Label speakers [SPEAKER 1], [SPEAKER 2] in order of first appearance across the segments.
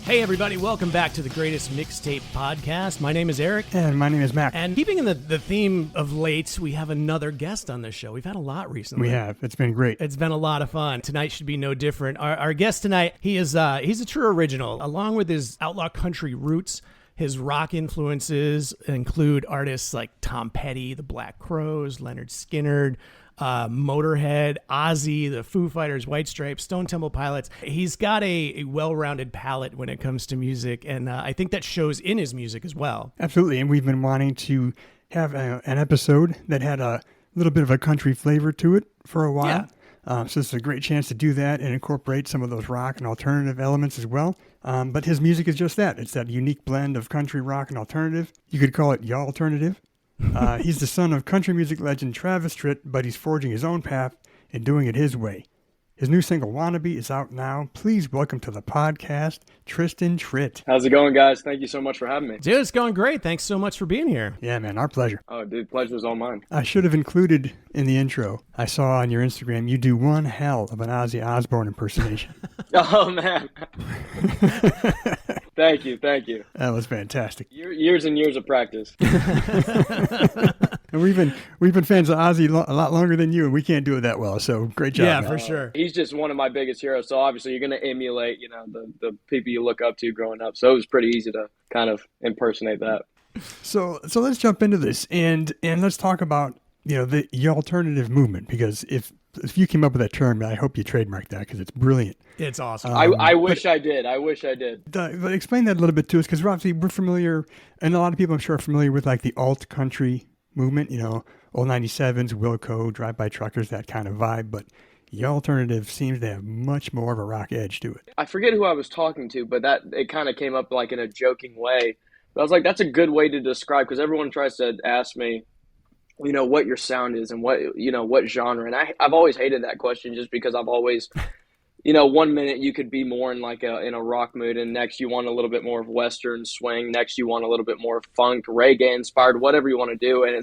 [SPEAKER 1] Hey everybody, welcome back to the Greatest Mixtape Podcast. My name is Eric.
[SPEAKER 2] And my name is Mac.
[SPEAKER 1] And keeping in the theme of late, we have another guest on this show. We've had a lot recently.
[SPEAKER 2] We have. It's been great.
[SPEAKER 1] It's been a lot of fun. Tonight should be no different. Our guest tonight, he's a true original. Along with his outlaw country roots, his rock influences include artists like Tom Petty, the Black Crowes, Leonard Skinner, Motorhead, Ozzy, the Foo Fighters, White Stripes, Stone Temple Pilots. He's got a well-rounded palette when it comes to music, and I think that shows in his music as well.
[SPEAKER 2] Absolutely, and we've been wanting to have an episode that had a little bit of a country flavor to it for a while. So this is a great chance to do that and incorporate some of those rock and alternative elements as well. But his music is just that. It's that unique blend of country, rock, and alternative. You could call it y'alternative. He's the son of country music legend Travis Tritt, but he's forging his own path and doing it his way. His new single, Wannabe, is out now. Please welcome to the podcast, Tristan Tritt.
[SPEAKER 3] How's it going, guys? Thank you so much for having me.
[SPEAKER 1] Dude, it's going great. Thanks so much for being here.
[SPEAKER 2] Yeah, man, our pleasure.
[SPEAKER 3] Oh, dude, pleasure's all mine.
[SPEAKER 2] I should have included in the intro, I saw on your Instagram, you do one hell of an Ozzy Osbourne impersonation.
[SPEAKER 3] Oh, man. Thank you.
[SPEAKER 2] That was fantastic.
[SPEAKER 3] Years and years of practice.
[SPEAKER 2] And we've been fans of Ozzy a lot longer than you, and we can't do it that well. So great job.
[SPEAKER 1] Yeah,
[SPEAKER 2] man.
[SPEAKER 1] for sure.
[SPEAKER 3] He's just one of my biggest heroes. So obviously you're going to emulate, the people you look up to growing up. So it was pretty easy to kind of impersonate that.
[SPEAKER 2] So let's jump into this and let's talk about the alternative movement, because if you came up with that term, I hope you trademarked that because it's brilliant.
[SPEAKER 1] It's awesome.
[SPEAKER 3] I wish I did.
[SPEAKER 2] But explain that a little bit to us, because obviously we're familiar, and a lot of people I'm sure are familiar with like the alt country movement, old 97s, Wilco, drive-by truckers, that kind of vibe. But the alternative seems to have much more of a rock edge to it.
[SPEAKER 3] I forget who I was talking to, but it kind of came up like in a joking way. But I was like, that's a good way to describe, because everyone tries to ask me, what your sound is and what genre. And I've always hated that question, just because I've always, 1 minute you could be more in in a rock mood, and next you want a little bit more of Western swing. Next you want a little bit more funk, reggae inspired, whatever you want to do. And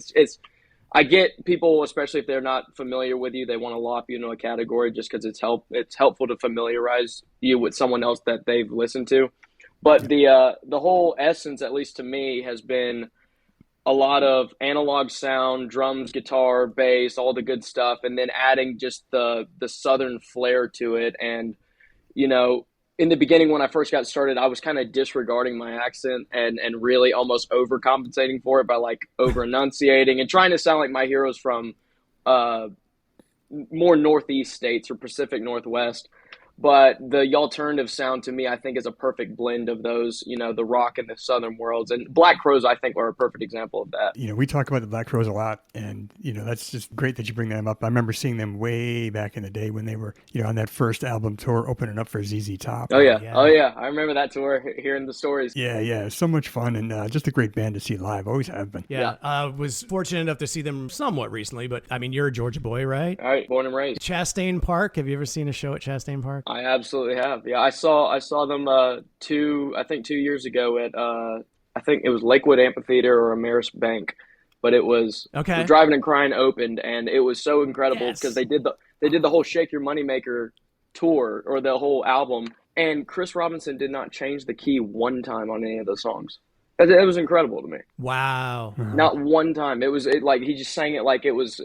[SPEAKER 3] I get people, especially if they're not familiar with you, they want to lop you into a category just because it's helpful to familiarize you with someone else that they've listened to. But the whole essence, at least to me, has been a lot of analog sound, drums, guitar, bass, all the good stuff, and then adding just the southern flair to it. And, in the beginning when I first got started, I was kind of disregarding my accent and really almost overcompensating for it by over enunciating and trying to sound like my heroes from more Northeast states or Pacific Northwest. But the alternative sound to me, I think, is a perfect blend of those, the rock and the southern worlds. And Black Crowes, I think, are a perfect example of that.
[SPEAKER 2] We talk about the Black Crowes a lot, and, that's just great that you bring them up. I remember seeing them way back in the day when they were, on that first album tour, opening up for ZZ Top.
[SPEAKER 3] Oh, yeah. Oh, yeah. I remember that tour, hearing the stories.
[SPEAKER 2] Yeah. So much fun, and just a great band to see live. Always have been.
[SPEAKER 1] Yeah. I was fortunate enough to see them somewhat recently, but, you're a Georgia boy, right?
[SPEAKER 3] All right. Born and raised.
[SPEAKER 1] Chastain Park. Have you ever seen a show at Chastain Park?
[SPEAKER 3] I absolutely have. Yeah, I saw them 2 years ago at I think it was Lakewood Amphitheater or Ameris Bank, but it was
[SPEAKER 1] okay.
[SPEAKER 3] Driving and Crying opened, and it was so incredible because they did the whole Shake Your Moneymaker tour, or the whole album, and Chris Robinson did not change the key one time on any of the songs. It was incredible to me.
[SPEAKER 1] Wow.
[SPEAKER 3] Not one time. It was like he just sang it like it was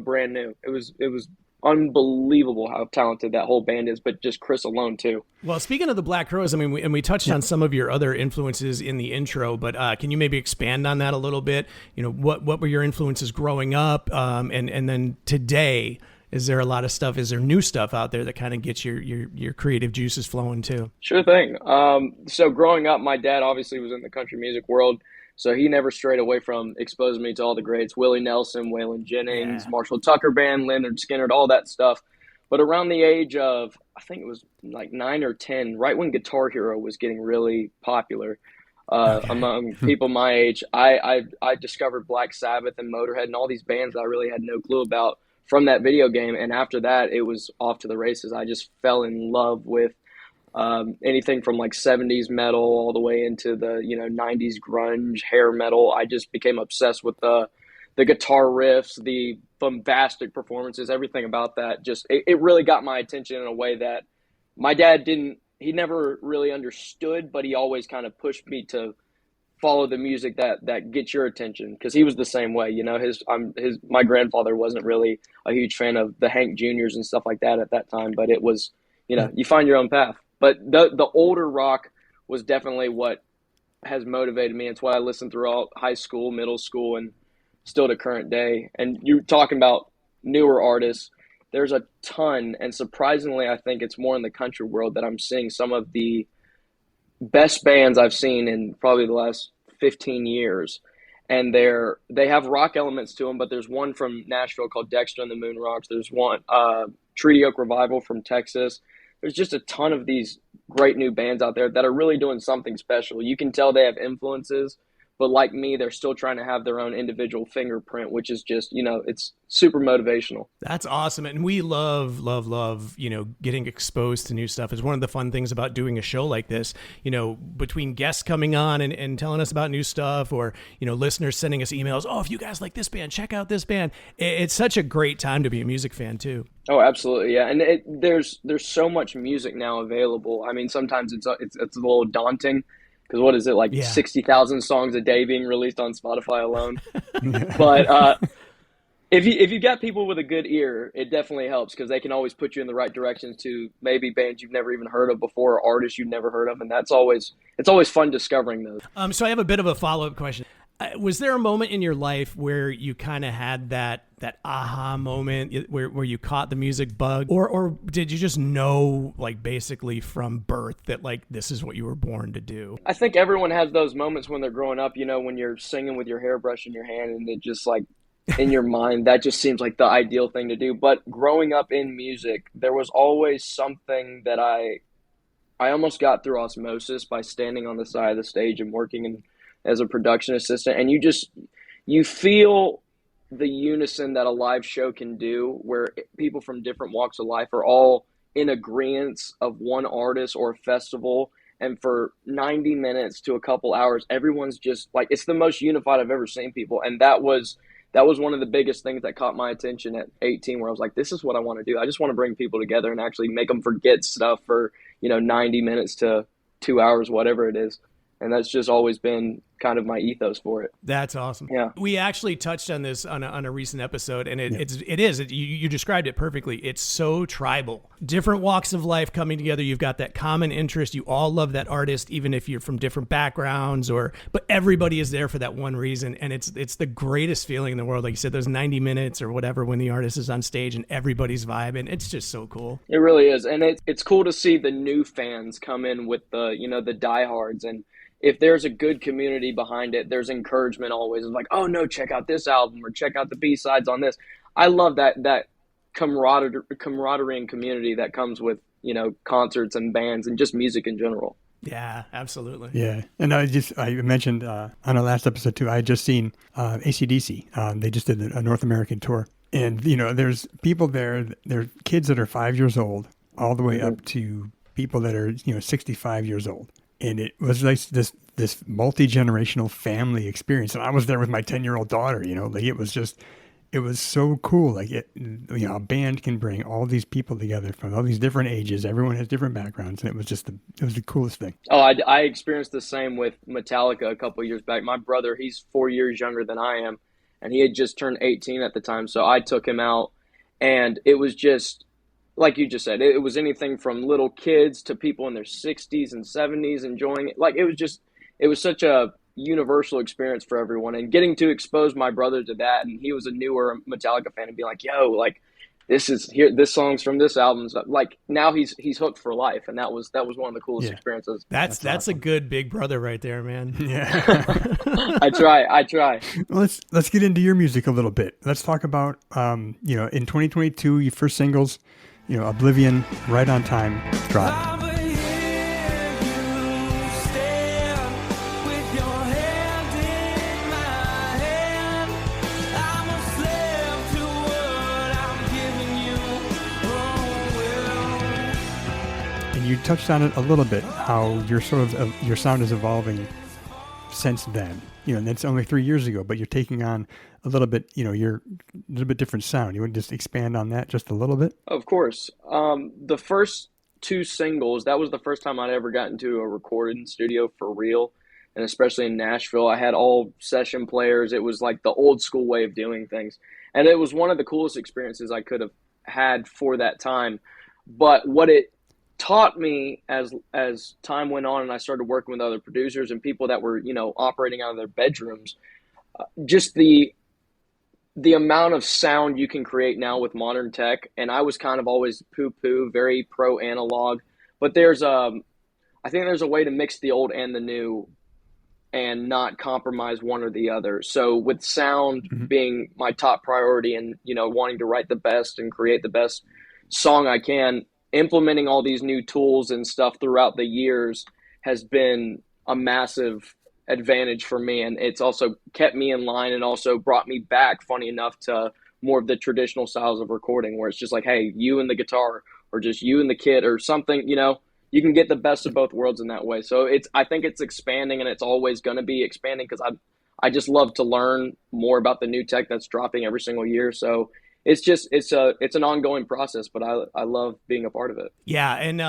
[SPEAKER 3] brand new. It was unbelievable how talented that whole band is, but just Chris alone too.
[SPEAKER 1] Well, speaking of the Black Crowes, we touched on some of your other influences in the intro, but can you maybe expand on that a little bit? What were your influences growing up, and then today? Is there a lot of stuff? Is there new stuff out there that kind of gets your creative juices flowing too?
[SPEAKER 3] Sure thing. So growing up, my dad obviously was in the country music world. So he never strayed away from exposing me to all the greats: Willie Nelson, Waylon Jennings, Marshall Tucker Band, Leonard Skinner, all that stuff. But around the age of, I think it was like 9 or 10, right when Guitar Hero was getting really popular among people my age, I discovered Black Sabbath and Motorhead and all these bands I really had no clue about from that video game. And after that, it was off to the races. I just fell in love with anything from like 70s metal all the way into the 90s grunge, hair metal. I just became obsessed with the guitar riffs, the bombastic performances, everything about that. Just it really got my attention in a way that my dad didn't never really understood, but he always kind of pushed me to follow the music that gets your attention, because he was the same way. My grandfather wasn't really a huge fan of the Hank Juniors and stuff like that at that time, but it was, you find your own path. But the older rock was definitely what has motivated me. It's what I listened throughout high school, middle school, and still to current day. And you're talking about newer artists. There's a ton, and surprisingly, I think it's more in the country world that I'm seeing some of the best bands I've seen in probably the last 15 years. And they have rock elements to them, but there's one from Nashville called Dexter and the Moon Rocks. There's one, Treaty Oak Revival from Texas. There's just a ton of these great new bands out there that are really doing something special. You can tell they have influences, but like me, they're still trying to have their own individual fingerprint, which is just, it's super motivational.
[SPEAKER 1] That's awesome. And we love, getting exposed to new stuff. It's one of the fun things about doing a show like this, between guests coming on and telling us about new stuff, or, listeners sending us emails. Oh, if you guys like this band, check out this band. It's such a great time to be a music fan too.
[SPEAKER 3] Oh, absolutely. Yeah. And there's so much music now available. I mean, sometimes it's a little daunting, because what is it, like 60,000 songs a day being released on Spotify alone? But if you got people with a good ear, it definitely helps, because they can always put you in the right directions to maybe bands you've never even heard of before, or artists you've never heard of, and it's always fun discovering those.
[SPEAKER 1] So I have a bit of a follow-up question. Was there a moment in your life where you kind of had that aha moment where you caught the music bug, or did you just know, like, basically from birth that, like, this is what you were born to do?
[SPEAKER 3] I think everyone has those moments when they're growing up, when you're singing with your hairbrush in your hand, and it just, like, in your mind, that just seems like the ideal thing to do. But growing up in music, there was always something that I almost got through osmosis by standing on the side of the stage and working as a production assistant, and you feel the unison that a live show can do, where people from different walks of life are all in agreement of one artist or a festival, and for 90 minutes to a couple hours, everyone's just like, it's the most unified I've ever seen people. And that was one of the biggest things that caught my attention at 18, where I was like, this is what I want to do. I just want to bring people together and actually make them forget stuff for 90 minutes to 2 hours, whatever it is. And that's just always been kind of my ethos for it.
[SPEAKER 1] That's awesome.
[SPEAKER 3] Yeah.
[SPEAKER 1] We actually touched on this on a recent episode, and you described it perfectly. It's so tribal. Different walks of life coming together. You've got that common interest. You all love that artist, even if you're from different backgrounds, but everybody is there for that one reason. And it's the greatest feeling in the world. Like you said, those 90 minutes or whatever when the artist is on stage and everybody's vibing. It's just so cool.
[SPEAKER 3] It really is. And it's cool to see the new fans come in with the diehards. And if there's a good community behind it, there's encouragement always. It's like, oh no, check out this album, or check out the B-sides on this. I love that camaraderie and community that comes with, concerts and bands and just music in general.
[SPEAKER 1] Yeah, absolutely.
[SPEAKER 2] Yeah. And I mentioned on our last episode too, I had just seen AC/DC. They just did a North American tour. And, there's people there are kids that are 5 years old all the way up to people that are, 65 years old. And it was like this multi-generational family experience. And I was there with my 10-year-old daughter, like it was so cool. Like a band can bring all these people together from all these different ages. Everyone has different backgrounds. And it was the coolest thing.
[SPEAKER 3] Oh, I experienced the same with Metallica a couple of years back. My brother, he's 4 years younger than I am, and he had just turned 18 at the time. So I took him out, and it was just, like you just said, it was anything from little kids to people in their 60s and 70s enjoying it. Like, it was such a universal experience for everyone, and getting to expose my brother to that, and he was a newer Metallica fan, and be like, yo, like, this song's from this album. So, like, now he's hooked for life, and that was one of the coolest experiences.
[SPEAKER 1] That's awesome. A good big brother right there, man.
[SPEAKER 2] Yeah.
[SPEAKER 3] I try.
[SPEAKER 2] Well, let's get into your music a little bit. Let's talk about in 2022, your first singles, Oblivion, Right on Time, dropped. And you touched on it a little bit, how your sound is evolving since then. And that's only 3 years ago, but you're taking on a little bit, you're a little bit different sound. You want to just expand on that just a little bit?
[SPEAKER 3] Of course. The first 2 singles. That was the first time I'd ever gotten to a recording studio for real, and especially in Nashville. I had all session players. It was like the old school way of doing things, and it was one of the coolest experiences I could have had for that time. But what it taught me as time went on and I started working with other producers and people that were, you know, operating out of their bedrooms, just the amount of sound you can create now with modern tech. And I was kind of always poo-poo, very pro analog, but I think there's a way to mix the old and the new and not compromise one or the other. So with sound being my top priority and, you know, wanting to write the best and create the best song I can, implementing all these new tools and stuff throughout the years has been a massive advantage for me. And it's also kept me in line and also brought me back, funny enough, to more of the traditional styles of recording where it's just like, hey, you and the guitar or just you and the kit or something, you know, you can get the best of both worlds in that way. So I think it's expanding, and it's always going to be expanding because I just love to learn more about the new tech that's dropping every single year. So it's an ongoing process, but I love being a part of it.
[SPEAKER 1] Yeah, and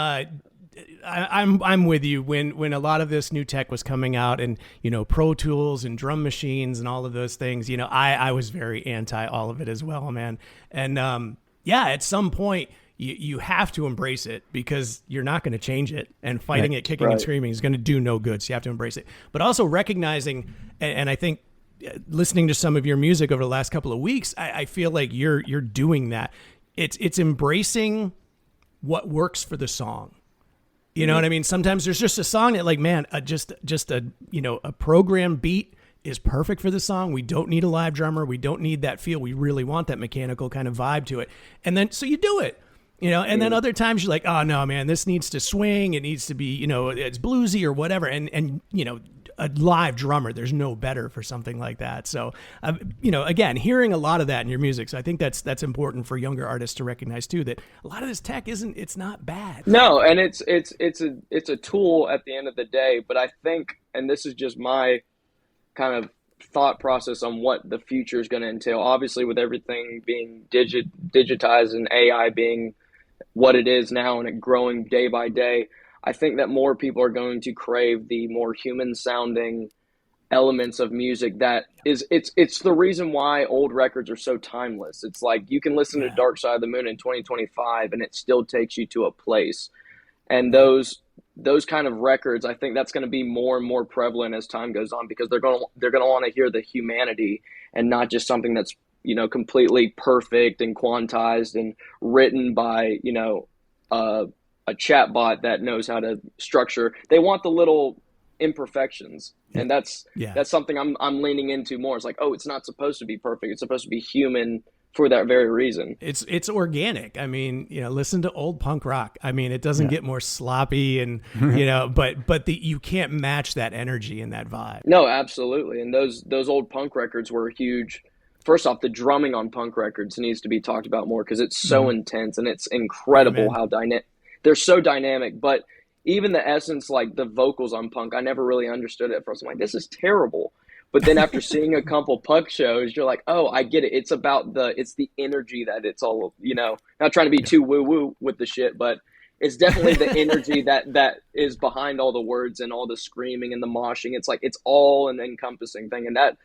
[SPEAKER 1] I'm with you. When a lot of this new tech was coming out, and you know, Pro Tools and drum machines and all of those things, you know, I was very anti all of it as well, man. And yeah, at some point you have to embrace it because you're not going to change it, and fighting it, kicking and screaming is going to do no good. So you have to embrace it, but also recognizing, and I think listening to some of your music over the last couple of weeks, I feel like you're doing that. It's embracing what works for the song. You know what I mean? Sometimes there's just a song that, like, man, just a, you know, a program beat is perfect for the song. We don't need a live drummer. We don't need that feel. We really want that mechanical kind of vibe to it. And then, so you do it, you know, and then other times you're like, oh no, man, this needs to swing. It needs to be, you know, it's bluesy or whatever. And, you know, a live drummer, there's no better for something like that. So, you know, again, hearing a lot of that in your music. So I think that's important for younger artists to recognize too, that a lot of this tech it's not bad.
[SPEAKER 3] No. And it's a tool at the end of the day, but I think, and this is just my kind of thought process on what the future is going to entail, obviously with everything being digitized and AI being what it is now and it growing day by day, I think that more people are going to crave the more human sounding elements of music. That is, it's the reason why old records are so timeless. It's like you can listen to Dark Side of the Moon in 2025 and it still takes you to a place. And those kind of records, I think that's going to be more and more prevalent as time goes on, because they're going to want to hear the humanity and not just something that's, you know, completely perfect and quantized and written by, you know, a chat bot that knows how to structure. They want the little imperfections, and that's something I'm leaning into more. It's like, oh, it's not supposed to be perfect. It's supposed to be human for that very reason.
[SPEAKER 1] It's organic. I mean, you know, listen to old punk rock. I mean, it doesn't get more sloppy and, you know, but you can't match that energy and that vibe.
[SPEAKER 3] No, absolutely. And those old punk records were huge. First off, the drumming on punk records needs to be talked about more because it's so intense and it's incredible how they're so dynamic. But even the essence, like the vocals on punk, I never really understood it at first. I'm like, this is terrible. But then after seeing a couple punk shows, you're like, oh, I get it. It's about it's the energy that it's all, you know, not trying to be too woo-woo with the shit, but it's definitely the energy that is behind all the words and all the screaming and the moshing. It's like, it's all an encompassing thing. And that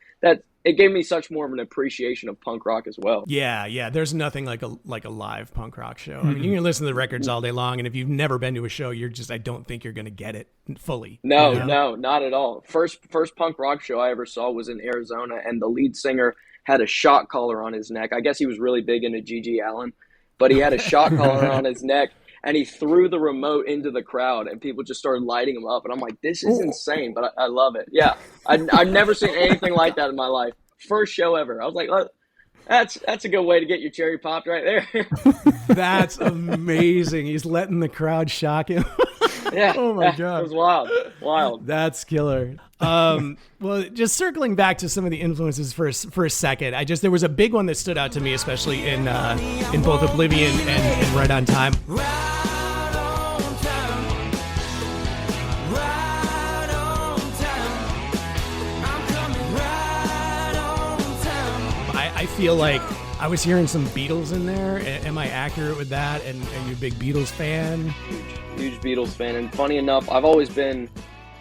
[SPEAKER 3] it gave me such more of an appreciation of punk rock as well.
[SPEAKER 1] Yeah. There's nothing like a live punk rock show. I mean, you can listen to the records all day long, and if you've never been to a show, I don't think you're going to get it fully.
[SPEAKER 3] No,
[SPEAKER 1] you know?
[SPEAKER 3] No, not at all. First punk rock show I ever saw was in Arizona, and the lead singer had a shock collar on his neck. I guess he was really big into G.G. Allen, but he had a shock collar on his neck. And he threw the remote into the crowd, and people just started lighting him up. And I'm like, this is insane, but I love it. Yeah, I've never seen anything like that in my life. First show ever. I was like, look, that's a good way to get your cherry popped right there.
[SPEAKER 1] That's amazing. He's letting the crowd shock him.
[SPEAKER 3] Yeah.
[SPEAKER 1] Oh my God.
[SPEAKER 3] It was wild.
[SPEAKER 1] That's killer. Well, just circling back to some of the influences for a second, there was a big one that stood out to me, especially in both Oblivion and Right on Time. I feel like I was hearing some Beatles in there. Am I accurate with that? And are you a big Beatles fan?
[SPEAKER 3] Huge Beatles fan. And funny enough, I've always been,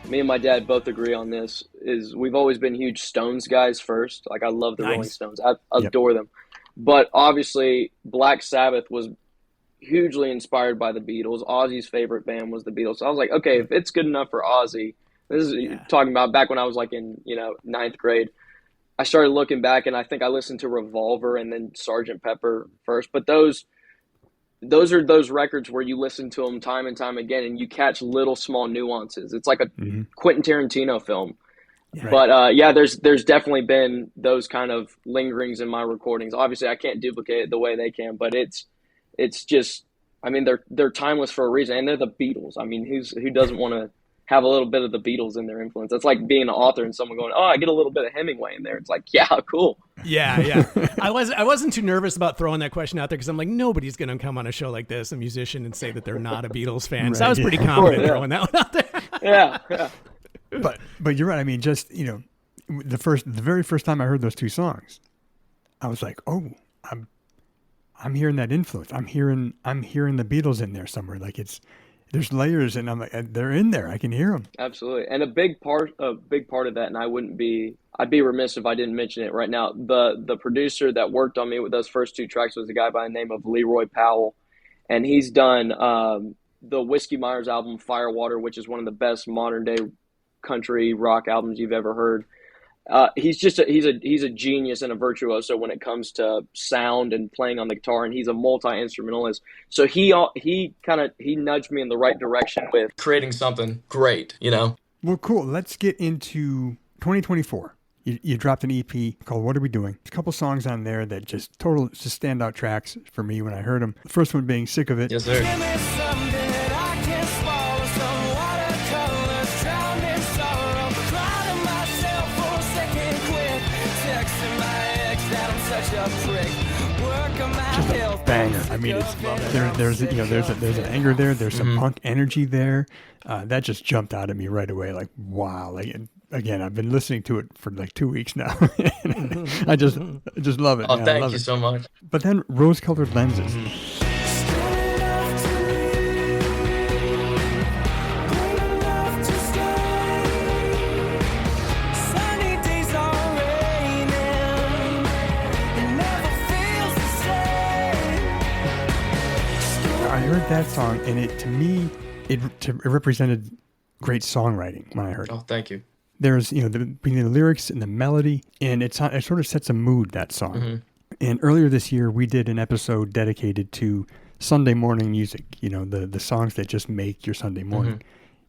[SPEAKER 3] me and my dad both agree on this, is we've always been huge Stones guys first. Like, I love the Rolling Stones. I adore them. But obviously, Black Sabbath was hugely inspired by the Beatles. Ozzy's favorite band was the Beatles. So I was like, okay, if it's good enough for Ozzy, this is talking about back when I was like in, ninth grade. I started looking back, and I think I listened to Revolver and then Sgt. Pepper first. But those are those records where you listen to them time and time again, and you catch little small nuances. It's like a Quentin Tarantino film. Right. But there's definitely been those kind of lingerings in my recordings. Obviously, I can't duplicate it the way they can, but it's just, I mean, they're timeless for a reason, and they're the Beatles. I mean, who doesn't want to have a little bit of the Beatles in their influence? That's like being an author and someone going, "Oh, I get a little bit of Hemingway in there." It's like, yeah, cool.
[SPEAKER 1] Yeah. I wasn't too nervous about throwing that question out there because I'm like, nobody's going to come on a show like this, a musician, and say that they're not a Beatles fan. Right, so I was pretty confident throwing that one out there.
[SPEAKER 3] Yeah.
[SPEAKER 2] But you're right. I mean, just the very first time I heard those two songs, I was like, oh, I'm hearing that influence. I'm hearing the Beatles in there somewhere. Like there's layers, and I'm like, they're in there. I can hear them.
[SPEAKER 3] Absolutely. And a big part of that, and I'd be remiss if I didn't mention it right now. The producer that worked on me with those first two tracks was a guy by the name of Leroy Powell, and he's done the Whiskey Myers album Firewater, which is one of the best modern day country rock albums you've ever heard. He's a genius and a virtuoso when it comes to sound and playing on the guitar, and he's a multi-instrumentalist. So he nudged me in the right direction with creating something great,
[SPEAKER 2] Well, cool. Let's get into 2024. You dropped an EP called What Are We Doing? There's a couple songs on there that just standout tracks for me when I heard them. The first one being Sick of It.
[SPEAKER 3] Yes, sir.
[SPEAKER 2] Just a banger. I mean, there's an anger there. There's some punk energy there. That just jumped out at me right away. Like, wow. Like, again, I've been listening to it for like 2 weeks now. I just love it.
[SPEAKER 3] Oh, thank you so much.
[SPEAKER 2] But then Rose-Colored Lenses. I heard that song, and it represented great songwriting when I heard it.
[SPEAKER 3] Oh, thank you.
[SPEAKER 2] There's, between the lyrics and the melody, and it sort of sets a mood, that song. Mm-hmm. And earlier this year, we did an episode dedicated to Sunday morning music, the songs that just make your Sunday morning.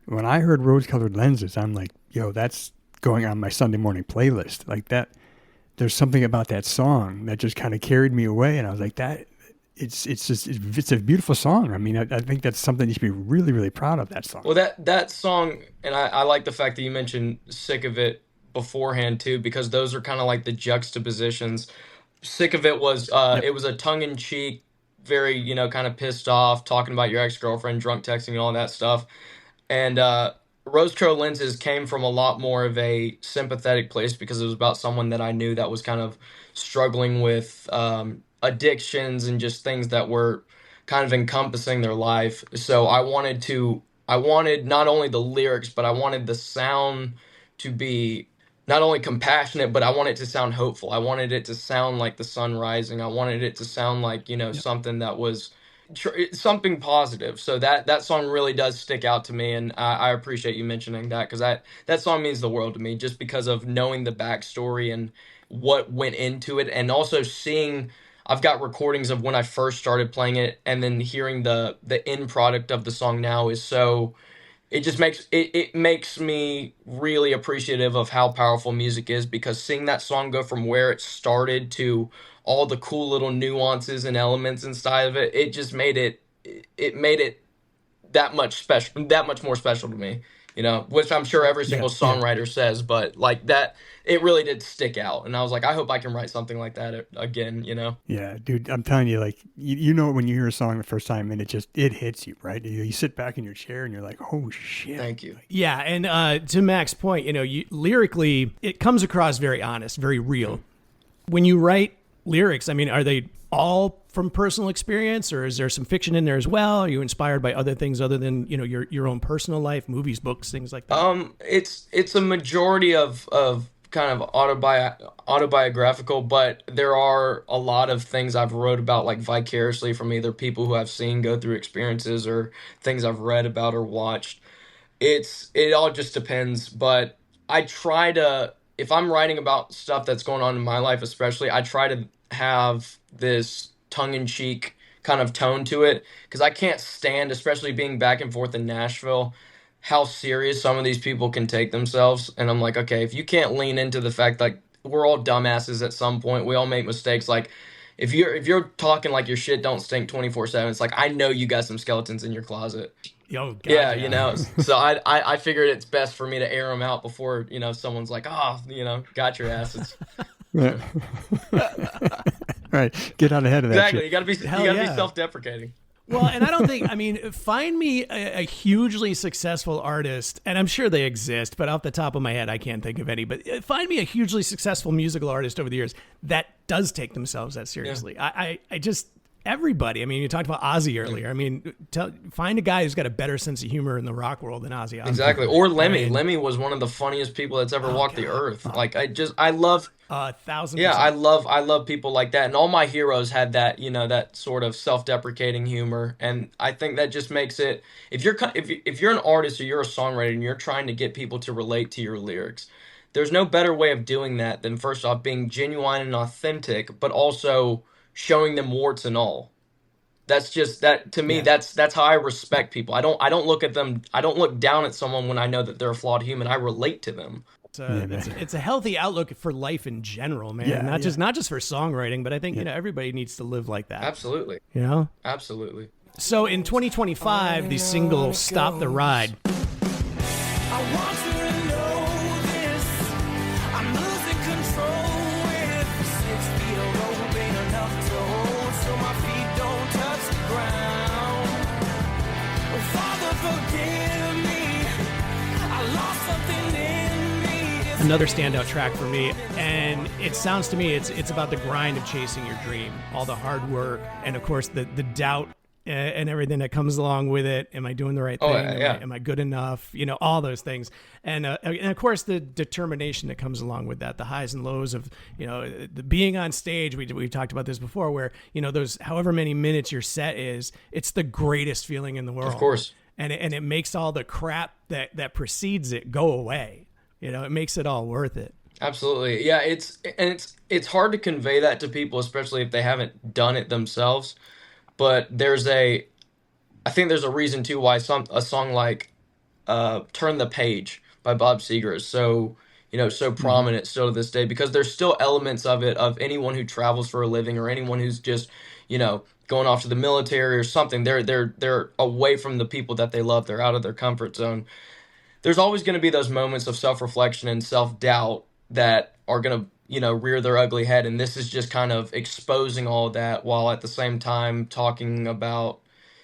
[SPEAKER 2] Mm-hmm. When I heard Rose-Colored Lenses, I'm like, that's going on my Sunday morning playlist. Like that, there's something about that song that just kind of carried me away, and I was like, it's a beautiful song. I mean, I think that's something you should be really, really proud of, that song.
[SPEAKER 3] Well, that song, and I like the fact that you mentioned Sick of It beforehand too, because those are kind of like the juxtapositions. Sick of It was It was a tongue-in-cheek, very, kind of pissed off, talking about your ex-girlfriend, drunk texting and all that stuff. And Rose-Colored Lenses came from a lot more of a sympathetic place because it was about someone that I knew that was kind of struggling with addictions and just things that were kind of encompassing their life. So I wanted not only the lyrics, but I wanted the sound to be not only compassionate, but I wanted it to sound hopeful. I wanted it to sound like the sun rising. I wanted it to sound like, something that was something positive. So that song really does stick out to me, and I appreciate you mentioning that, because that song means the world to me, just because of knowing the backstory and what went into it, and also seeing. I've got recordings of when I first started playing it, and then hearing the end product of the song now is so. It just makes me really appreciative of how powerful music is, because seeing that song go from where it started to all the cool little nuances and elements inside of it, it just made it that much more special to me, which I'm sure every single songwriter says, but like that, it really did stick out. And I was like, I hope I can write something like that again,
[SPEAKER 2] Yeah, dude, I'm telling you, like, when you hear a song the first time and it hits you, right? You sit back in your chair and you're like, oh shit.
[SPEAKER 3] Thank you.
[SPEAKER 1] Yeah. And to Mac's point, lyrically, it comes across very honest, very real. When you write lyrics, I mean, are they all from personal experience, or is there some fiction in there as well? Are you inspired by other things other than, your own personal life, movies, books, things like that?
[SPEAKER 3] It's a majority of kind of autobiographical, but there are a lot of things I've wrote about like vicariously from either people who I've seen go through experiences or things I've read about or watched. It all just depends, but I try to, if I'm writing about stuff that's going on in my life especially, I try to have this tongue-in-cheek kind of tone to it, because I can't stand, especially being back and forth in Nashville, how serious some of these people can take themselves. And I'm like, okay, if you can't lean into the fact like we're all dumbasses at some point, we all make mistakes. Like if you're talking like your shit don't stink 24/7, it's like I know you got some skeletons in your closet.
[SPEAKER 1] Oh, God,
[SPEAKER 3] Yeah, so I figured it's best for me to air them out before, someone's like, oh, got your asses.
[SPEAKER 2] Yeah. Right. Get out ahead of that
[SPEAKER 3] Exactly.
[SPEAKER 2] shit.
[SPEAKER 3] You gotta be self-deprecating.
[SPEAKER 1] Well, and I don't think, I mean, find me a hugely successful artist, and I'm sure they exist, but off the top of my head, I can't think of any. But find me a hugely successful musical artist over the years that does take themselves that seriously. Yeah. I just, everybody, I mean, you talked about Ozzy earlier. I mean, find a guy who's got a better sense of humor in the rock world than Ozzy Osbourne.
[SPEAKER 3] Exactly. Or Lemmy. I mean, Lemmy was one of the funniest people that's ever walked the earth. Like, I love...
[SPEAKER 1] 1,000%.
[SPEAKER 3] Yeah, I love people like that, and all my heroes had that, that sort of self-deprecating humor, and I think that just makes it. If you're an artist or you're a songwriter and you're trying to get people to relate to your lyrics, there's no better way of doing that than first off being genuine and authentic, but also showing them warts and all. That's just that to me. Yeah. That's how I respect people. I don't look at them. I don't look down at someone when I know that they're a flawed human. I relate to them.
[SPEAKER 1] It's a healthy outlook for life in general, man.
[SPEAKER 2] Yeah,
[SPEAKER 1] not just for songwriting, but I think everybody needs to live like that.
[SPEAKER 3] Absolutely. Absolutely.
[SPEAKER 1] So in 2025, the single "Stop the Ride." I want you to know this. I'm losing control with 6 feet of rope ain't enough to hold, so my feet don't touch the ground. Oh, Father, forgive me. I lost something in. Another standout track for me, and it sounds to me it's about the grind of chasing your dream, all the hard work, and of course the doubt and everything that comes along with it. Am I doing the right thing? Am I good enough? All those things, and of course the determination that comes along with that, the highs and lows of the being on stage. We talked about this before, where those however many minutes your set is, it's the greatest feeling in the world,
[SPEAKER 3] of course,
[SPEAKER 1] and it makes all the crap that precedes it go away. It makes it all worth it.
[SPEAKER 3] Absolutely. Yeah, it's hard to convey that to people, especially if they haven't done it themselves. But I think there's a reason too why a song like Turn the Page by Bob Seger is so prominent still to this day, because there's still elements of it, of anyone who travels for a living or anyone who's just, going off to the military or something. They're away from the people that they love. They're out of their comfort zone. There's always going to be those moments of self-reflection and self-doubt that are going to, rear their ugly head. And this is just kind of exposing all of that, while at the same time talking about,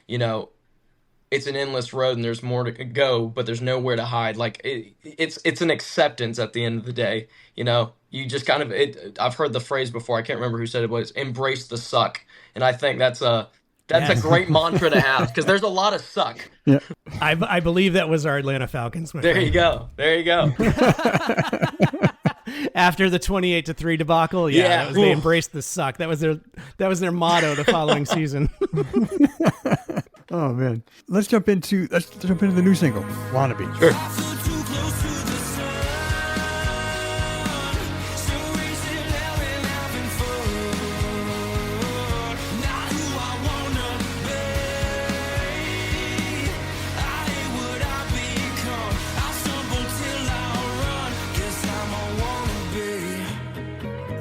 [SPEAKER 3] it's an endless road and there's more to go, but there's nowhere to hide. Like it's an acceptance at the end of the day. You just kind of, I've heard the phrase before. I can't remember who said it, but it's embrace the suck. And I think that's a great mantra to have, because there's a lot of suck.
[SPEAKER 2] Yeah.
[SPEAKER 1] I believe that was our Atlanta Falcons.
[SPEAKER 3] There you go.
[SPEAKER 1] After the 28-3 debacle, they embraced the suck. That was their motto the following season.
[SPEAKER 2] Oh man, let's jump into the new single, "Wannabe."
[SPEAKER 3] Sure.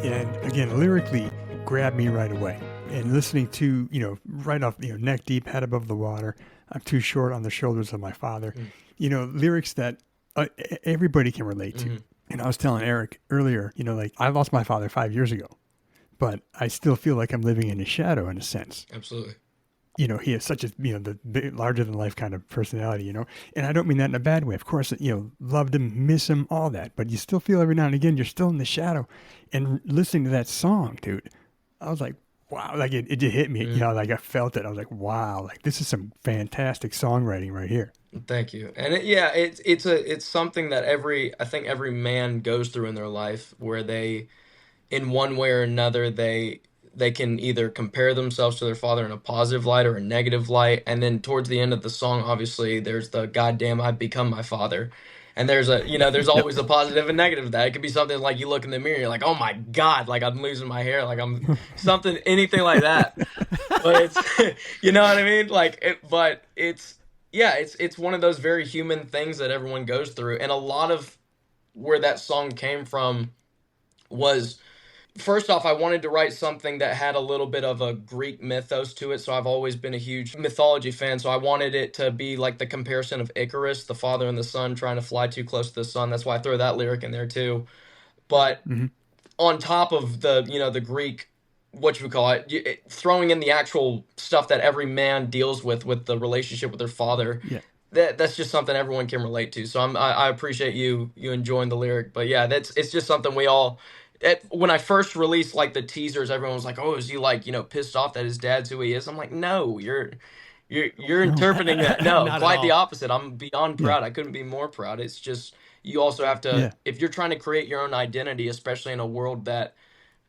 [SPEAKER 2] And again, lyrically, grabbed me right away. And listening to, right off, neck deep, head above the water, I'm too short on the shoulders of my father. Lyrics that everybody can relate to. And I was telling Eric earlier, I lost my father 5 years ago, but I still feel like I'm living in his shadow in a sense.
[SPEAKER 3] Absolutely.
[SPEAKER 2] He is such a, the big, larger than life kind of personality, and I don't mean that in a bad way. Of course, loved him, miss him, all that, but you still feel every now and again, you're still in the shadow. And listening to that song, dude, I was like, wow, like it just hit me, like I felt it. I was like, wow, like this is some fantastic songwriting right here.
[SPEAKER 4] Thank you. And it's something that I think every man goes through in their life where they, in one way or another, they can either compare themselves to their father in a positive light or a negative light, and then towards the end of the song, obviously, there's the goddamn I've become my father. And there's
[SPEAKER 2] Yep.
[SPEAKER 4] always a positive and negative of that. It could be something like you look in the mirror, you're like, oh my God, like I'm losing my hair, like I'm something, anything like that. But it's, you know what I mean? But it's, yeah, it's one of those very human things that everyone goes through. And a lot of where that song came from was, first off, I wanted to write something that had a little bit of a Greek mythos to it. So I've always been a huge mythology fan. So I wanted it to be like the comparison of Icarus, the father and the son trying to fly too close to the sun. That's why I throw that lyric in there too. But on top of the Greek, what you would call it, throwing in the actual stuff that every man deals with the relationship with their father.
[SPEAKER 2] Yeah.
[SPEAKER 4] That's just something everyone can relate to. So I appreciate you enjoying the lyric. But yeah, it's just something we all. When I first released like the teasers, everyone was like, "Oh, is he like pissed off that his dad's who he is?" I'm like, "No, you're interpreting that. No,
[SPEAKER 1] Not at
[SPEAKER 4] quite the
[SPEAKER 1] all.
[SPEAKER 4] opposite. I'm beyond proud. I couldn't be more proud. It's just you also have to, if you're trying to create your own identity, especially in a world that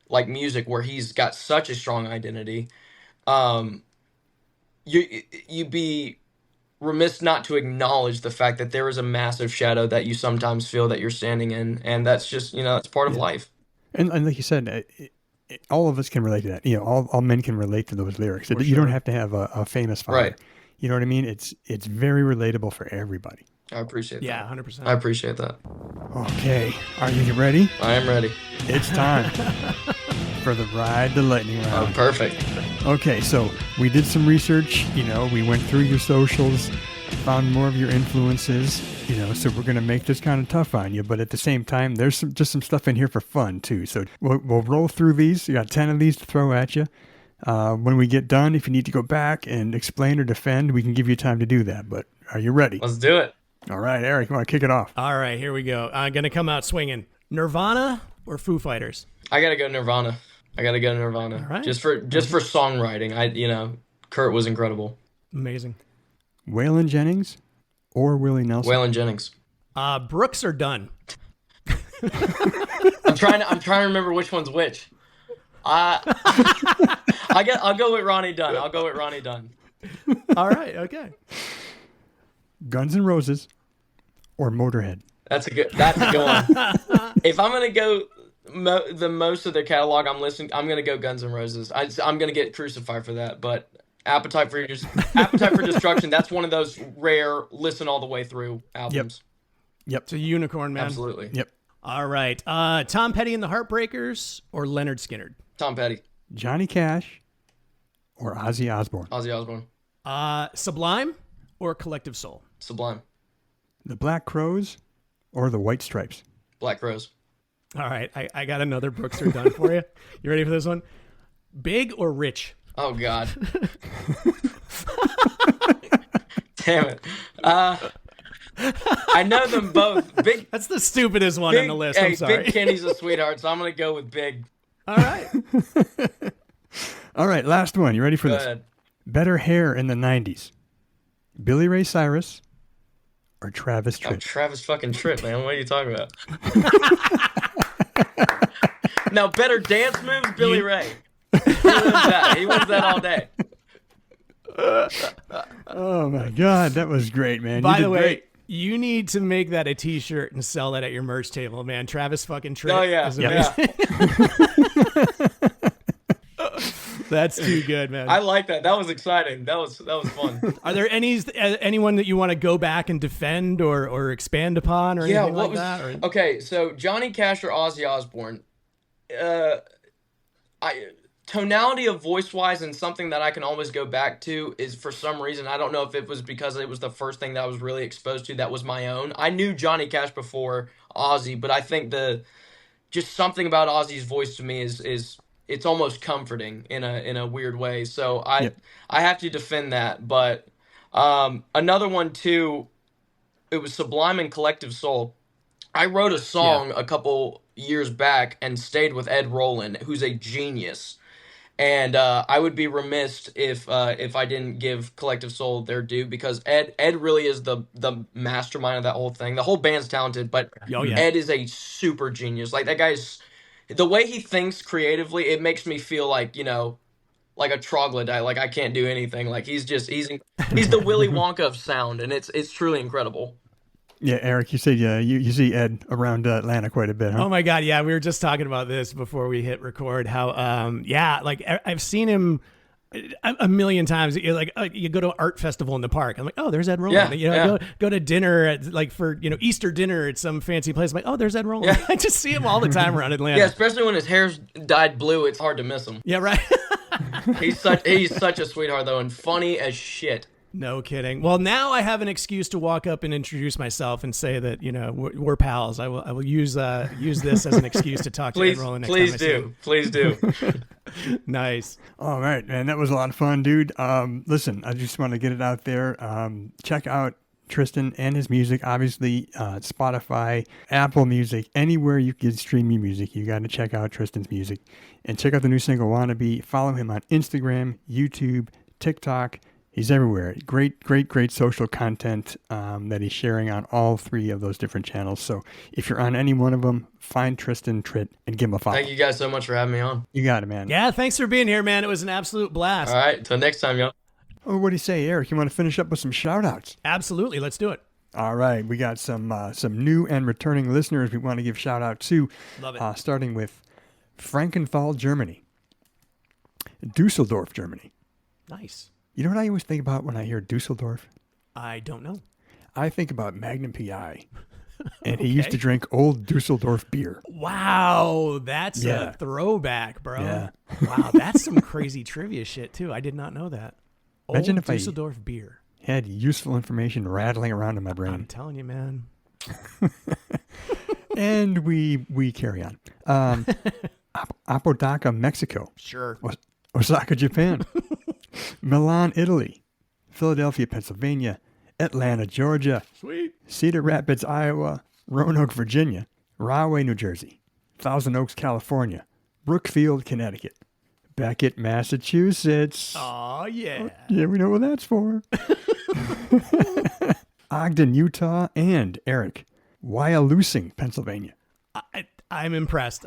[SPEAKER 4] like music where he's got such a strong identity, um, you be remiss not to acknowledge the fact that there is a massive shadow that you sometimes feel that you're standing in, and that's just that's part of life.
[SPEAKER 2] And like you said, all of us can relate to that. All men can relate to those lyrics.
[SPEAKER 1] For
[SPEAKER 2] You don't
[SPEAKER 1] sure.
[SPEAKER 2] have to have a famous father.
[SPEAKER 4] Right.
[SPEAKER 2] You know what I mean? It's very relatable for everybody.
[SPEAKER 4] I appreciate that.
[SPEAKER 1] Yeah, 100%.
[SPEAKER 4] I appreciate that.
[SPEAKER 2] Okay, are you ready?
[SPEAKER 4] I am ready.
[SPEAKER 2] It's time for the Ride the Lightning
[SPEAKER 4] Oh,
[SPEAKER 2] round.
[SPEAKER 4] perfect.
[SPEAKER 2] Okay, so we did some research. We went through your socials, found more of your influences. So we're gonna make this kind of tough on you, but at the same time, there's just some stuff in here for fun too. So we'll roll through these. You got 10 of these to throw at you. When we get done, if you need to go back and explain or defend, we can give you time to do that. But are you ready?
[SPEAKER 4] Let's do it.
[SPEAKER 2] All right, Eric, you want to kick it off?
[SPEAKER 1] All right, here we go. I'm going to come out swinging. Nirvana or Foo Fighters?
[SPEAKER 4] I gotta go Nirvana.
[SPEAKER 1] All right.
[SPEAKER 4] Just for songwriting. Kurt was incredible.
[SPEAKER 1] Amazing.
[SPEAKER 2] Waylon Jennings or Willie Nelson?
[SPEAKER 4] Waylon Jennings.
[SPEAKER 1] Brooks or Dunn?
[SPEAKER 4] I'm trying to remember which one's which. I'll go with Ronnie Dunn.
[SPEAKER 1] All right, okay.
[SPEAKER 2] Guns N' Roses or Motorhead?
[SPEAKER 4] That's a good one. If I'm gonna go the most of their catalog, I'm gonna go Guns N' Roses. I'm gonna get crucified for that, but Appetite for Destruction. That's one of those rare listen all the way through albums.
[SPEAKER 2] Yep.
[SPEAKER 1] It's a unicorn, man.
[SPEAKER 4] Absolutely.
[SPEAKER 2] Yep.
[SPEAKER 1] All right. Tom Petty and the Heartbreakers or Leonard Skinner?
[SPEAKER 4] Tom Petty.
[SPEAKER 2] Johnny Cash or Ozzy Osbourne?
[SPEAKER 4] Ozzy Osbourne.
[SPEAKER 1] Sublime or Collective Soul?
[SPEAKER 4] Sublime.
[SPEAKER 2] The Black Crowes or the White Stripes?
[SPEAKER 4] Black Crowes.
[SPEAKER 1] All right. I got another Brooks or Dunn for you. You ready for this one? Big or Rich?
[SPEAKER 4] Oh God. Damn it. I know them both. Big.
[SPEAKER 1] That's the stupidest one on the list. I'm sorry.
[SPEAKER 4] Big Kenny's a sweetheart, so I'm gonna go with Big.
[SPEAKER 1] All right.
[SPEAKER 2] All right, last one. You ready for
[SPEAKER 4] Go
[SPEAKER 2] this?
[SPEAKER 4] ahead.
[SPEAKER 2] Better hair in the 90s. Billy Ray Cyrus or Travis
[SPEAKER 4] Oh,
[SPEAKER 2] Tritt?
[SPEAKER 4] Travis fucking Tritt, man. What are you talking about? Now, better dance moves, Billy Ray. He wins that. He wins that all day.
[SPEAKER 2] Oh my God, that was great, man.
[SPEAKER 1] By
[SPEAKER 2] you
[SPEAKER 1] the
[SPEAKER 2] did
[SPEAKER 1] way,
[SPEAKER 2] great.
[SPEAKER 1] you need to make that a T-shirt and sell that at your merch table, man. Travis fucking Tritt.
[SPEAKER 4] Oh yeah,
[SPEAKER 1] is
[SPEAKER 4] yeah.
[SPEAKER 1] That's too good, man.
[SPEAKER 4] I like that. That was exciting. That was fun.
[SPEAKER 1] Are there anyone that you want to go back and defend or expand upon or anything like that? Or?
[SPEAKER 4] Okay, so Johnny Cash or Ozzy Osbourne. Tonality of voice wise and something that I can always go back to is, for some reason, I don't know if it was because it was the first thing that I was really exposed to that was my own. I knew Johnny Cash before Ozzy, but I think just something about Ozzy's voice to me is it's almost comforting in a weird way. So I have to defend that. But another one too, it was Sublime and Collective Soul. I wrote a song a couple years back and stayed with Ed Roland, who's a genius. And I would be remiss if I didn't give Collective Soul their due, because Ed really is the mastermind of that whole thing. The whole band's talented, but
[SPEAKER 1] Oh, yeah.
[SPEAKER 4] Ed is a super genius. Like, that guy's, the way he thinks creatively, it makes me feel like, like a troglodyte. Like, I can't do anything. Like, he's the Willy Wonka of sound, and it's truly incredible.
[SPEAKER 2] Yeah, Eric, you said you see Ed around Atlanta quite a bit, huh?
[SPEAKER 1] Oh my God, yeah, we were just talking about this before we hit record. How, like I've seen him a million times. Like you go to an art festival in the park, I'm like, oh, there's Ed Roland. Go to dinner at for Easter dinner at some fancy place. I'm like, oh, there's Ed Roland.
[SPEAKER 4] Yeah.
[SPEAKER 1] I just see him all the time around Atlanta.
[SPEAKER 4] Yeah, especially when his hair's dyed blue, it's hard to miss him.
[SPEAKER 1] Yeah, right.
[SPEAKER 4] He's such a sweetheart though, and funny as shit.
[SPEAKER 1] No kidding. Well, now I have an excuse to walk up and introduce myself and say that we're pals. I will use this as an excuse to talk to Ed Roland next time I see him.
[SPEAKER 4] Please do.
[SPEAKER 1] Nice.
[SPEAKER 2] All right, man, that was a lot of fun, dude. Listen, I just want to get it out there. Check out Tristan and his music. Obviously, Spotify, Apple Music, anywhere you can stream your music, you got to check out Tristan's music. And check out the new single, Wannabe. Follow him on Instagram, YouTube, TikTok. He's everywhere. Great social content that he's sharing on all three of those different channels. So if you're on any one of them, find Tristan Tritt and give him a follow.
[SPEAKER 4] Thank you guys so much for having me on.
[SPEAKER 2] You got it, man.
[SPEAKER 1] Yeah, thanks for being here, man. It was an absolute blast.
[SPEAKER 4] All right, till next time, y'all.
[SPEAKER 2] Oh, what do you say, Eric? You want to finish up with some shout-outs?
[SPEAKER 1] Absolutely. Let's do it.
[SPEAKER 2] All right. We got some new and returning listeners we want to give shout-out to.
[SPEAKER 1] Love it.
[SPEAKER 2] Starting with Frankenthal, Germany. Dusseldorf, Germany.
[SPEAKER 1] Nice.
[SPEAKER 2] You know what I always think about when I hear Dusseldorf?
[SPEAKER 1] I don't know.
[SPEAKER 2] I think about Magnum P.I. And he used to drink old Dusseldorf beer.
[SPEAKER 1] Wow, that's a throwback, bro.
[SPEAKER 2] Yeah.
[SPEAKER 1] Wow, that's some crazy trivia shit, too. I did not know that.
[SPEAKER 2] Imagine
[SPEAKER 1] Old
[SPEAKER 2] if I
[SPEAKER 1] Dusseldorf beer.
[SPEAKER 2] had useful information rattling around in my brain.
[SPEAKER 1] I'm telling you, man.
[SPEAKER 2] And we carry on. Apodaca, Mexico.
[SPEAKER 1] Sure.
[SPEAKER 2] Osaka, Japan. Milan, Italy. Philadelphia, Pennsylvania. Atlanta, Georgia.
[SPEAKER 1] Sweet.
[SPEAKER 2] Cedar Rapids, Iowa. Roanoke, Virginia. Rahway, New Jersey. Thousand Oaks, California. Brookfield, Connecticut. Beckett, Massachusetts.
[SPEAKER 1] Oh, yeah.
[SPEAKER 2] Yeah, we know what that's for. Ogden, Utah. And Eric, Wyalusing, Pennsylvania.
[SPEAKER 1] I'm impressed.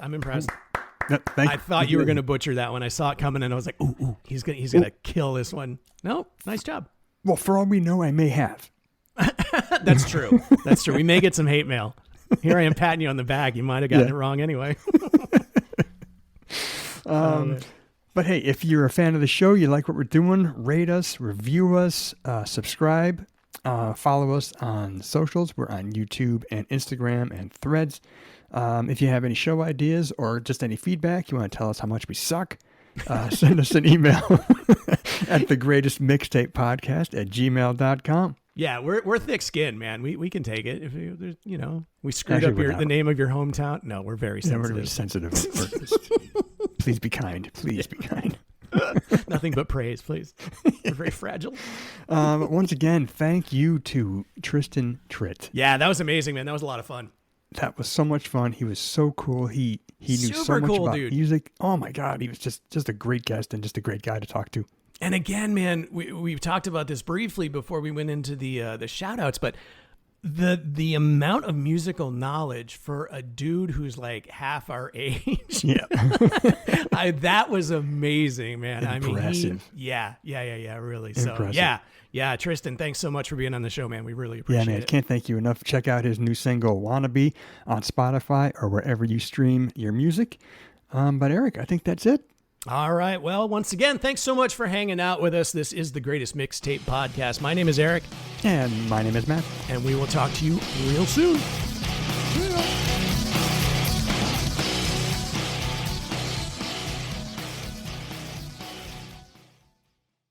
[SPEAKER 2] No,
[SPEAKER 1] I thought you were going to butcher that when I saw it coming, and I was like, ooh, he's gonna kill this one. No, nice job.
[SPEAKER 2] Well, for all we know, I may have.
[SPEAKER 1] That's true. That's true. We may get some hate mail. Here I am patting you on the back. You might have gotten it wrong anyway.
[SPEAKER 2] But hey, if you're a fan of the show, you like what we're doing, rate us, review us, subscribe, follow us on socials. We're on YouTube and Instagram and Threads. If you have any show ideas or just any feedback, you want to tell us how much we suck, send us an email at thegreatestmixtapepodcast@gmail.com.
[SPEAKER 1] Yeah, we're thick skinned, man. We can take it. If we screwed up the name of your hometown. No, we're very sensitive.
[SPEAKER 2] We're very sensitive. Please be kind. Please be kind.
[SPEAKER 1] Nothing but praise, please. We're very fragile.
[SPEAKER 2] Once again, thank you to Tristan Tritt.
[SPEAKER 1] Yeah, that was amazing, man. That was a lot of fun.
[SPEAKER 2] That was so much fun. He was so cool. He knew so much about music. Oh my God, he was just a great guest and just a great guy to talk to.
[SPEAKER 1] And again, man, we've talked about this briefly before we went into the shout outs, but the amount of musical knowledge for a dude who's like half our age.
[SPEAKER 2] Yeah.
[SPEAKER 1] That was amazing, man.
[SPEAKER 2] Impressive.
[SPEAKER 1] Really.
[SPEAKER 2] Impressive.
[SPEAKER 1] So yeah, Tristan, thanks so much for being on the show, man. We really appreciate it.
[SPEAKER 2] Yeah, man, can't thank you enough. Check out his new single, Wannabe, on Spotify or wherever you stream your music. But Eric, I think that's it.
[SPEAKER 1] All right. Well, once again, thanks so much for hanging out with us. This is the Greatest Mixtape Podcast. My name is Eric.
[SPEAKER 2] And my name is Matt.
[SPEAKER 1] And we will talk to you real soon.